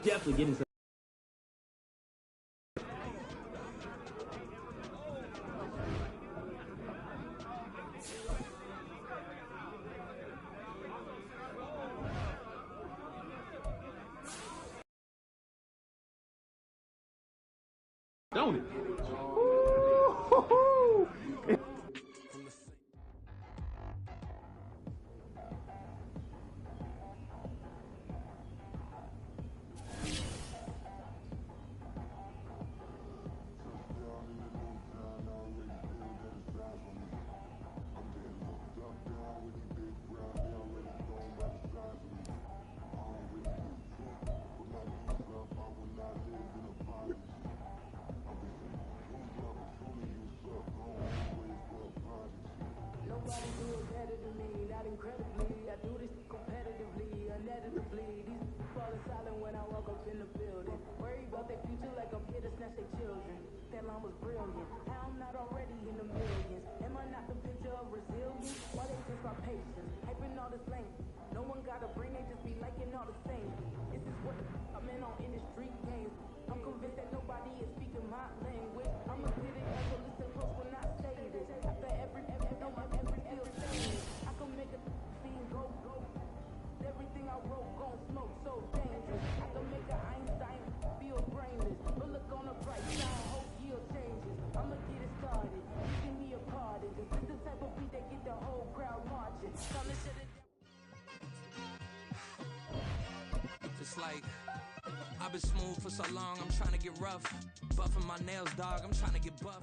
definitely getting some. Don't it? It's like, I've been smooth for so long, I'm trying to get rough. Buffing my nails, dog, I'm trying to get buff.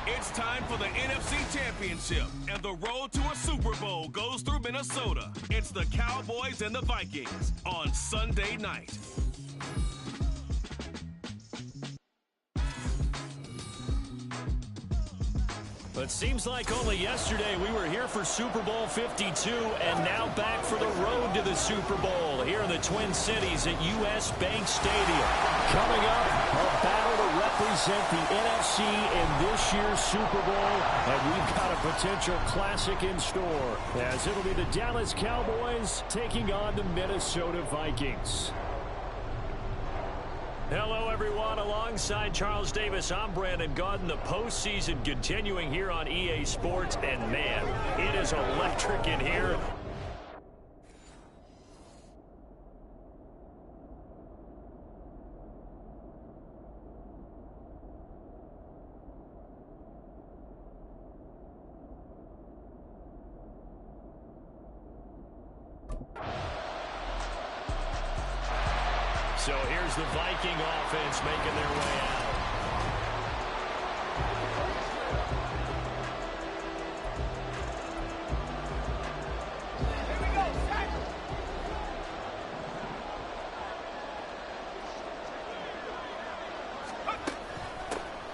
It's time for the NFC Championship, and the road to a Super Bowl goes through Minnesota. It's the Cowboys and the Vikings on Sunday night. But it seems like only yesterday we were here for Super Bowl 52 and now back for the road to the Super Bowl here in the Twin Cities at US Bank Stadium. Coming up, a battle to represent the NFC in this year's Super Bowl, and we've got a potential classic in store as it'll be the Dallas Cowboys taking on the Minnesota Vikings. Hello, everyone. Alongside Charles Davis, I'm Brandon Gaudin. The postseason continuing here on EA Sports, and man, it is electric in here. So here's the Viking offense making their way out.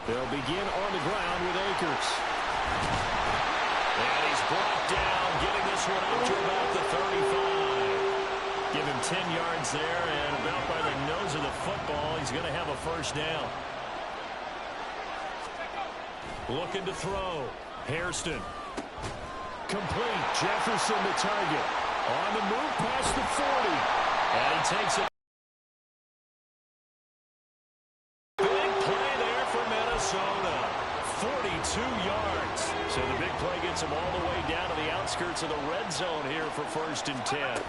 They'll begin on the ground with Akers. And he's brought down, getting this one up to about the 35. Give him 10 yards there, and about by the nose of the football, he's going to have a first down. Looking to throw. Hairston. Complete. Jefferson the target. On the move past the 40. And he takes it. Big play there for Minnesota. 42 yards. So the big play gets him all the way down to the outskirts of the red zone here for 1st and 10.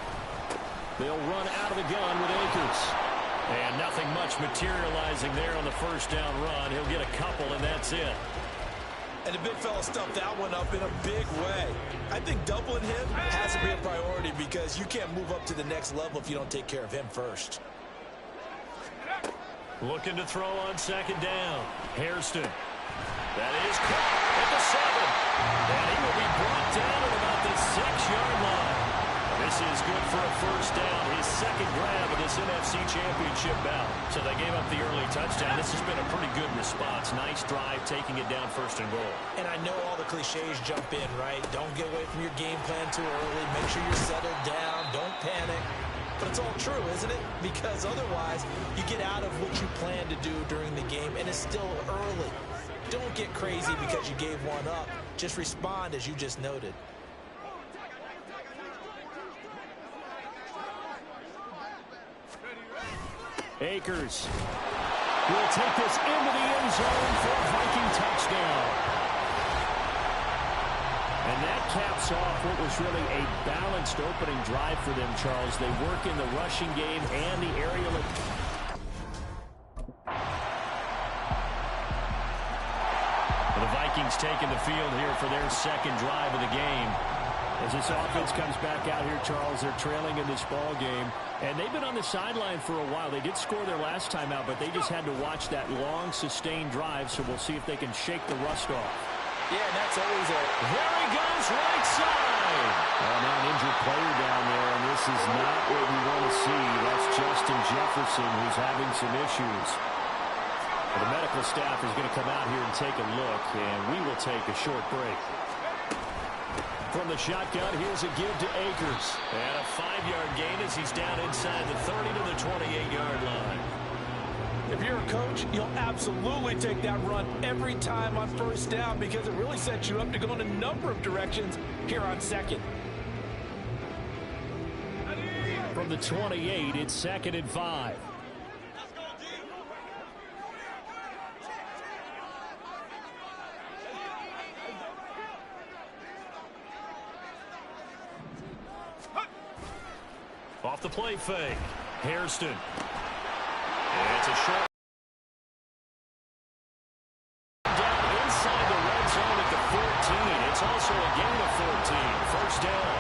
They'll run out of the gun with Akers. And nothing much materializing there on the first down run. He'll get a couple, and that's it. And the big fella stuffed that one up in a big way. I think doubling him has to be a priority because you can't move up to the next level if you don't take care of him first. Looking to throw on 2nd down. Hairston. That is caught at the 7. And he will be brought down at about the 6-yard line. This is good for a first down, his 2nd grab of this NFC Championship bout. So they gave up the early touchdown. This has been a pretty good response. Nice drive, taking it down 1st and goal. And I know all the cliches jump in, right? Don't get away from your game plan too early. Make sure you're settled down. Don't panic. But it's all true, isn't it? Because otherwise, you get out of what you plan to do during the game, and it's still early. Don't get crazy because you gave one up. Just respond as you just noted. Akers will take this into the end zone for a Viking touchdown. And that caps off what was really a balanced opening drive for them, Charles. They work in the rushing game and the aerial. The Vikings taking the field here for their second drive of the game. As this offense comes back out here, Charles, they're trailing in this ball game. And they've been on the sideline for a while. They did score their last time out, but they just had to watch that long, sustained drive. So we'll see if they can shake the rust off. Yeah, and that's always a... There he goes, right side. Oh, now an injured player down there, and this is not what we want to see. That's Justin Jefferson, who's having some issues. Well, the medical staff is going to come out here and take a look, and we will take a short break. From the shotgun, here's a give to Akers. And a 5-yard gain as he's down inside the 30 to the 28-yard line. If you're a coach, you'll absolutely take that run every time on first down because it really sets you up to go in a number of directions here on second. From the 28, it's 2nd and 5. Off the play fake. Hairston. It's a short. Down inside the red zone at the 14. It's also a gain of 14. First down.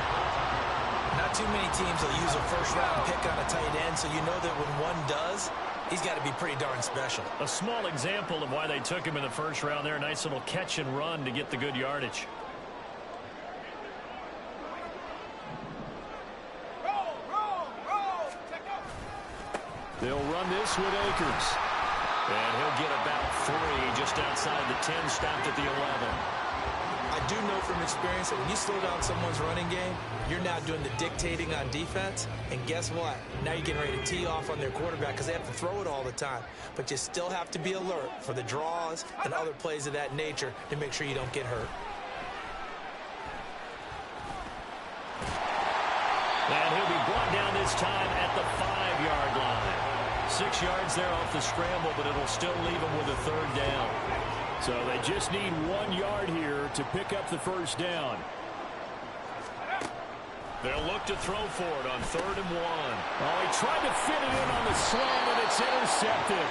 Not too many teams will use a first-round pick on a tight end, so you know that when one does, he's got to be pretty darn special. A small example of why they took him in the first round there. A nice little catch and run to get the good yardage. They'll run this with Akers. And he'll get about 3 just outside the 10, stopped at the 11. I do know from experience that when you slow down someone's running game, you're now doing the dictating on defense. And guess what? Now you're getting ready to tee off on their quarterback because they have to throw it all the time. But you still have to be alert for the draws and other plays of that nature to make sure you don't get hurt. And he'll be brought down this time at the 5-yard line. 6 yards there off the scramble, but it'll still leave him with a 3rd down. So they just need 1 yard here to pick up the first down. They'll look to throw for it on 3rd and 1. Oh, he tried to fit it in on the slant, and it's intercepted.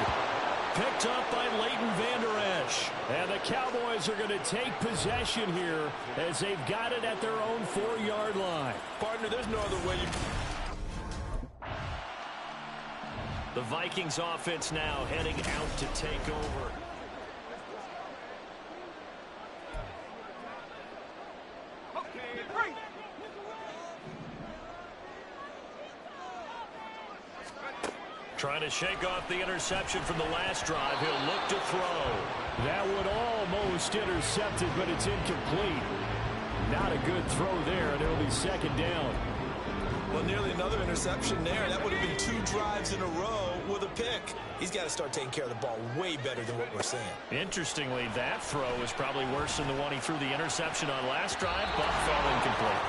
Picked up by Leighton Vander Esch. And the Cowboys are going to take possession here as they've got it at their own 4-yard line. Partner, there's no other way you... The Vikings offense now heading out to take over. Trying to shake off the interception from the last drive. He'll look to throw. That would almost intercept it, but it's incomplete. Not a good throw there, and it'll be 2nd down. Well, nearly another interception there. That would have been 2 drives in a row with a pick. He's got to start taking care of the ball way better than what we're seeing. Interestingly, that throw is probably worse than the one he threw the interception on last drive, but fell incomplete.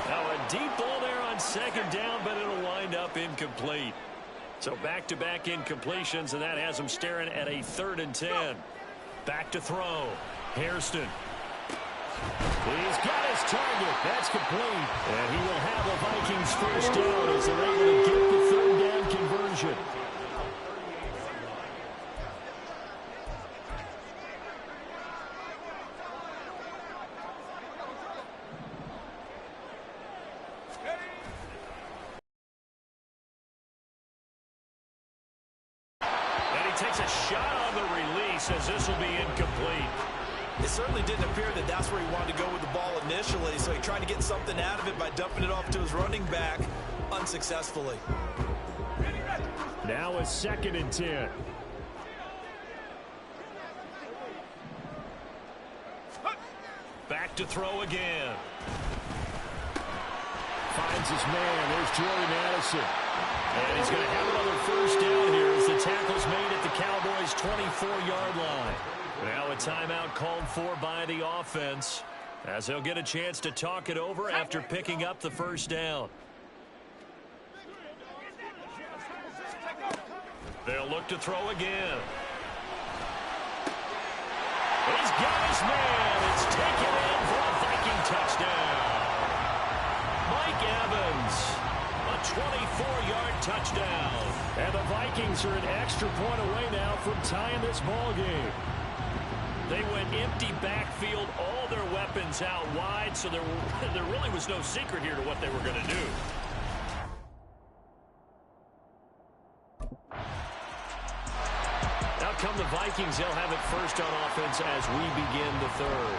Now a deep ball there on 2nd down, but it'll wind up incomplete. So back-to-back incompletions, and that has him staring at a 3rd and 10. Back to throw. Hairston. He's got his target. That's complete. And he will have the Vikings first down as they're able to get the 3rd down conversion. And he takes a shot on the release as this will be incomplete. It certainly didn't appear that that's where he wanted to go with the ball initially, so he tried to get something out of it by dumping it off to his running back unsuccessfully. Now a 2nd and 10. Back to throw again. Finds his man. There's Jordan Addison. And he's going to have another first down here as the tackle's made at the Cowboys' 24-yard line. Now a timeout called for by the offense as they'll get a chance to talk it over after picking up the first down. They'll look to throw again. He's got his man. It's taken in for a Viking touchdown. Mike Evans, a 24-yard touchdown. And the Vikings are an extra point away now from tying this ball game. They went empty backfield, all their weapons out wide, so there really was no secret here to what they were going to do. Now come the Vikings. They'll have it first on offense as we begin the third.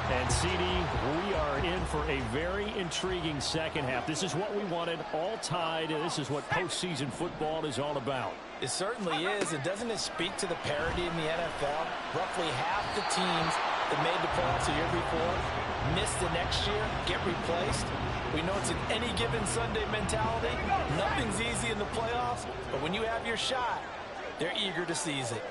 And, CD, we are in for a very intriguing second half. This is what we wanted, all tied, and this is what postseason football is all about. It certainly is, and doesn't it speak to the parity in the NFL? Roughly half the teams that made the playoffs the year before miss the next year, get replaced. We know it's an any given Sunday mentality. Nothing's easy in the playoffs, but when you have your shot, they're eager to seize it.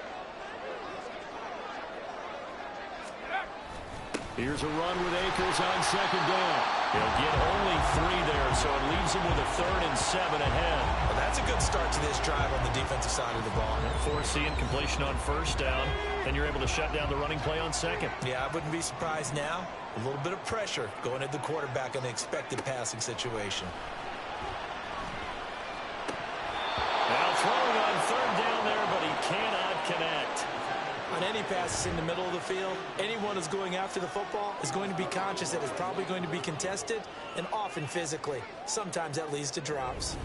Here's a run with Akers on second down. He'll get only 3 there, so it leaves him with a 3rd and 7 ahead. Well, that's a good start to this drive on the defensive side of the ball. Forcing completion on first down, and you're able to shut down the running play on second. Yeah, I wouldn't be surprised now. A little bit of pressure going at the quarterback in the expected passing situation. Now throwing on 3rd down there, but he cannot connect. On any passes in the middle of the field, anyone who's going after the football is going to be conscious that it's probably going to be contested, and often physically. Sometimes that leads to drops.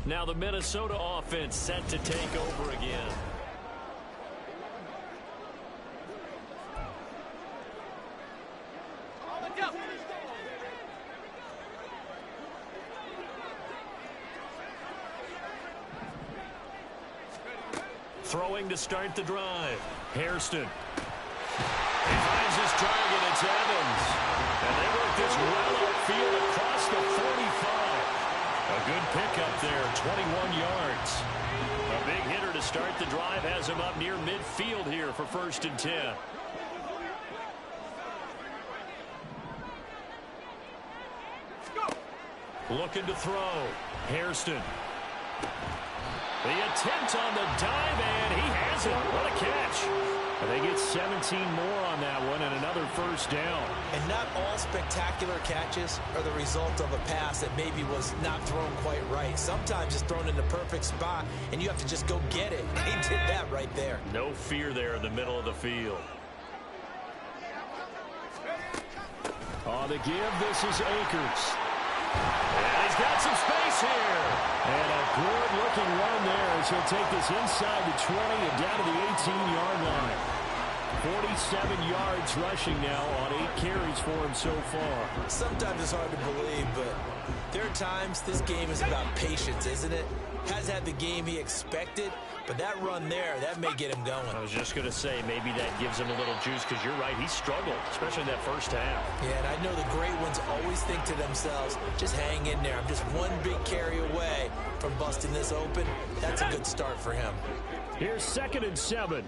Now the Minnesota offense set to take over again. Throwing to start the drive. Hairston. He finds his target. It's Evans. And they work this well upfield across the 45. A good pickup there, 21 yards. A big hitter to start the drive has him up near midfield here for 1st and 10. Looking to throw. Hairston. The attempt on the dive, and he has it. What a catch. And they get 17 more on that one and another 1st down. And not all spectacular catches are the result of a pass that maybe was not thrown quite right. Sometimes it's thrown in the perfect spot, and you have to just go get it. He did that right there. No fear there in the middle of the field. On the give, this is Akers. And he's got some space here. And a good-looking run there as he'll take this inside the 20 and down to the 18-yard line. 47 yards rushing now on 8 carries for him so far. Sometimes it's hard to believe, but there are times this game is about patience, isn't it? Has had the game he expected, but that run there, that may get him going. I was just going to say, maybe that gives him a little juice, because you're right, he struggled, especially in that first half. Yeah, and I know the great ones always think to themselves, just hang in there. I'm just one big carry away from busting this open. That's a good start for him. Here's 2nd and 7.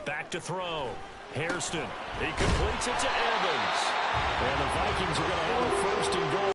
Back to throw. Hairston. He completes it to Evans. And the Vikings are going to have a first and goal.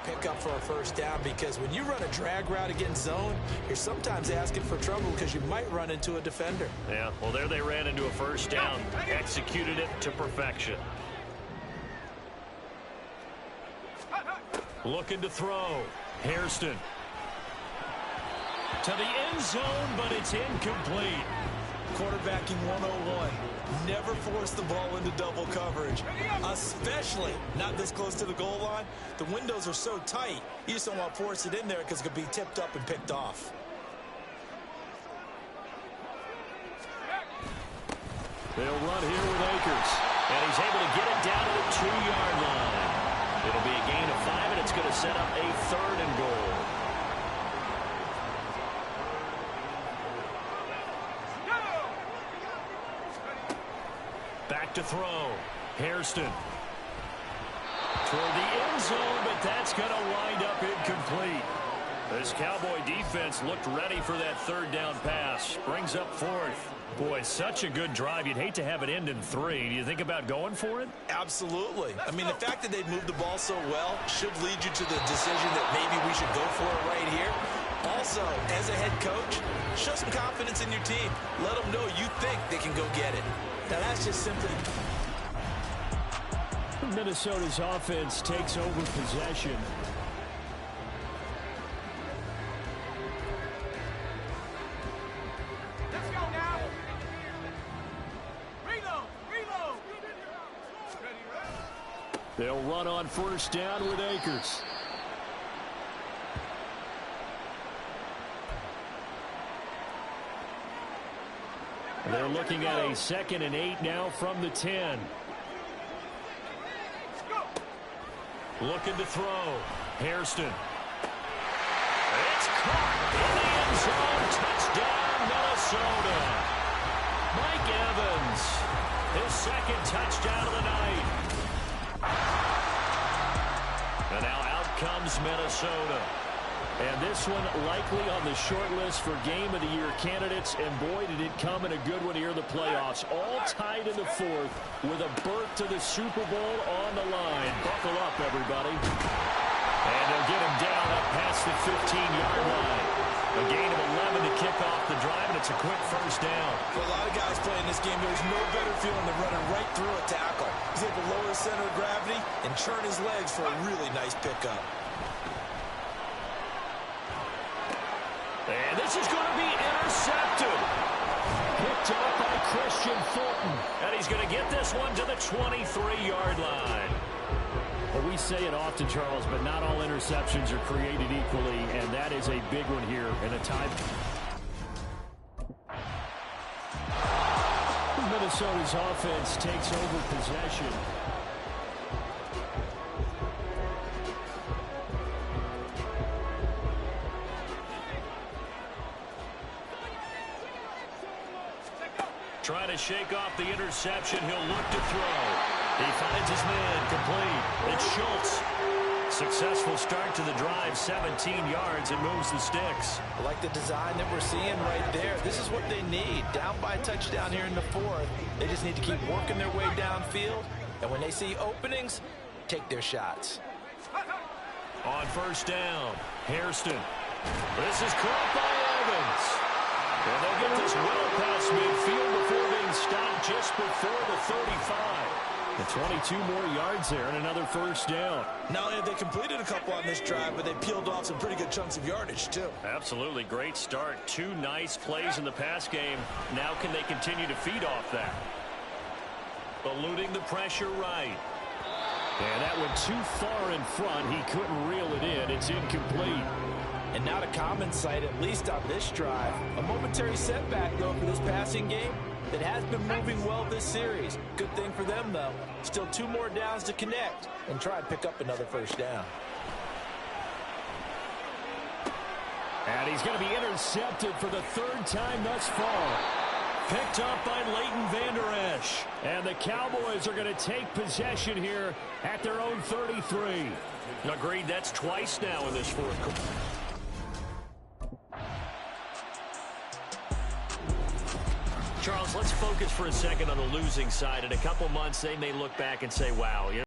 Pick up for a first down, because when you run a drag route against zone, you're sometimes asking for trouble because you might run into a defender. Yeah, well, there they ran into a first down. Executed it to perfection. Looking to throw. Hairston. To the end zone, but it's incomplete. Quarterbacking 101. Never force the ball into double coverage, especially not this close to the goal line. The windows are so tight, you just don't want to force it in there because it could be tipped up and picked off. They'll run here with Akers, and he's able to get it down to the 2-yard line. It'll be a gain of 5, and it's going to set up a 3rd and goal. Back to throw. Hairston. Toward the end zone, but that's going to wind up incomplete. This Cowboy defense looked ready for that 3rd down pass. Brings up 4th. Boy, such a good drive. You'd hate to have it end in 3. Do you think about going for it? Absolutely. I mean, the fact that they've moved the ball so well should lead you to the decision that maybe we should go for it right here. Also, as a head coach, show some confidence in your team. Let them know you think they can go get it. Now, that's just simply... Minnesota's offense takes over possession. Let's go now. Reload. They'll run on first down with Akers. They're looking at a 2nd and 8 now from the 10. Looking to throw. Hairston. It's caught in the end zone. Touchdown, Minnesota. Mike Evans, his 2nd touchdown of the night. And now out comes Minnesota. And this one likely on the short list for Game of the Year candidates. And boy, did it come in a good one here in the playoffs. All tied in the 4th with a berth to the Super Bowl on the line. Buckle up, everybody. And they'll get him down up past the 15-yard line. A gain of 11 to kick off the drive, and it's a quick first down. For a lot of guys playing this game, there's no better feeling than running right through a tackle. He's able to lower his center of gravity and churn his legs for a really nice pickup. And this is going to be intercepted. Picked up by Christian Fulton. And he's going to get this one to the 23-yard line. Well, we say it often, Charles, but not all interceptions are created equally, and that is a big one here in a tie. Minnesota's offense takes over possession. trying to shake off the interception. He'll look to throw. He finds his man, complete. It's Schultz. Successful start to the drive, 17 yards, and moves the sticks. I like the design that we're seeing right there. This is what they need. Down by a touchdown here in the fourth. They just need to keep working their way downfield. And when they see openings, take their shots. On first down, Hairston. This is caught by Evans. And they'll get this well past midfield before being stopped just before the 35. And 22 more yards there and another first down. Not only have they completed a couple on this drive, but they peeled off some pretty good chunks of yardage, too. Absolutely great start. 2 nice plays in the pass game. Now can they continue to feed off that? Eluding the pressure right. And that went too far in front. He couldn't reel it in. It's incomplete. And not a common sight, at least on this drive. A momentary setback, though, for this passing game that has been moving well this series. Good thing for them, though. Still 2 more downs to connect and try and pick up another first down. And he's going to be intercepted for the 3rd time thus far. Picked up by Leighton Vander Esch. And the Cowboys are going to take possession here at their own 33. Agreed, that's twice now in this fourth quarter. Charles, let's focus for a second on the losing side. In a couple months, they may look back and say, wow,